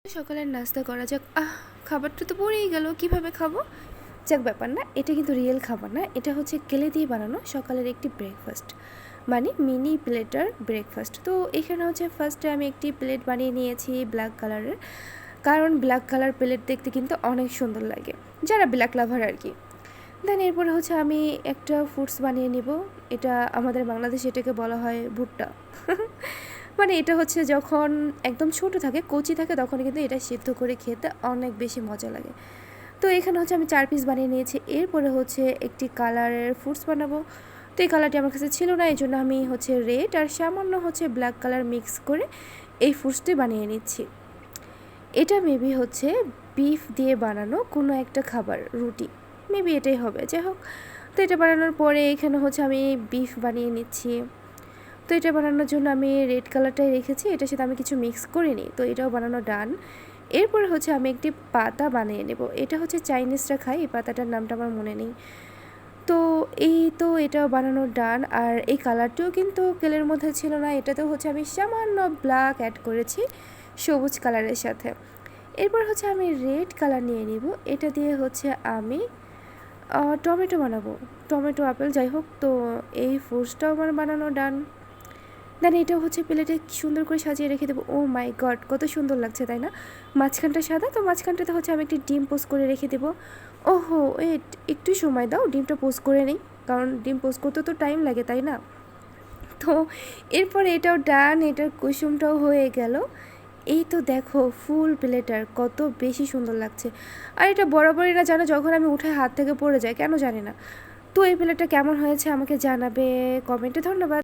সকালের নাস্তা করা যাক। খাবারটা তো পড়েই গেল, কিভাবে খাবো? যাক, ব্যাপার না, এটা কিন্তু রিয়েল খাবার না, এটা হচ্ছে কেলে দিয়ে বানানো সকালের একটি ব্রেকফাস্ট, মানে মিনি প্লেটার ব্রেকফাস্ট। তো এখানে হচ্ছে ফার্স্টে আমি একটি প্লেট বানিয়ে নিয়েছি ব্ল্যাক কালারের, কারণ ব্ল্যাক কালার প্লেট দেখতে কিন্তু অনেক সুন্দর লাগে, যারা ব্ল্যাক লাভার আর কি। দেন এরপরে হচ্ছে আমি একটা ফুডস বানিয়ে নিব। এটা আমাদের বাংলাদেশে এটাকে বলা হয় ভুট্টা। মানে এটা হচ্ছে যখন একদম ছোট থাকে, কচি থাকে, তখন কিন্তু এটা সিদ্ধ করে খেতে অনেক বেশি মজা লাগে। তো এখানে হচ্ছে আমি 4 পিস বানিয়ে নিয়েছি। এরপরে হচ্ছে একটি কালারের ফুডস বানাবো। তো এই কালারটি আমার কাছে ছিল না, এই জন্য আমি হচ্ছে রেড আর সামান্য হচ্ছে ব্ল্যাক কালার মিক্স করে এই ফুডসটি বানিয়ে নিচ্ছি। এটা মেবি হচ্ছে বিফ দিয়ে বানানো কোনো একটা খাবার, রুটি মেবি এটাই হবে। যাই হোক, তো এটা বানানোর পরে এখানে হচ্ছে আমি বিফ বানিয়ে নিচ্ছি। তো এটা বানানোর জন্য আমি রেড কালারটাই রেখেছি, এটার সাথে আমি কিছু মিক্স করিনি। তো এটাও বানানো ডান। এরপরে হচ্ছে আমি একটি পাতা বানিয়ে নেব। এটা হচ্ছে চাইনিজরা খায়, এই পাতাটার নামটা আমার মনে নেই। তো এটাও বানানো ডান। আর এই কালারটিও কিন্তু কেলের মধ্যে ছিল না, এটাতেও হচ্ছে আমি সামান্য ব্ল্যাক অ্যাড করেছি সবুজ কালারের সাথে। এরপর হচ্ছে আমি রেড কালার নিয়ে নিব, এটা দিয়ে হচ্ছে আমি টমেটো বানাবো, টমেটো আপেল যাই হোক। তো এই ফ্রুটসটাও আমার বানানো ডান। দেন এটাও হচ্ছে প্লেটে সুন্দর করে সাজিয়ে রেখে দেবো। ও মাই গড, কত সুন্দর লাগছে তাই না? মাঝখানটা সাদা, তো মাঝখানটাতে হচ্ছে আমি একটি ডিম পোস্ট করে রেখে দেবো। ওহো ওয়েট, একটু সময় দাও, ডিমটা পোস্ট করে নিই, কারণ ডিম পোস্ট করতে তো টাইম লাগে তাই না? তো এরপর এটাও ডান, এটার কুসুমটাও হয়ে গেল। এই তো দেখো ফুল প্লেটার, কত বেশি সুন্দর লাগছে। আর এটা বরাবরই না জানো, যখন আমি উঠে হাত থেকে পড়ে যায় কেন জানি না। তো এই প্লেটটা কেমন হয়েছে আমাকে জানাবে কমেন্টে। ধন্যবাদ।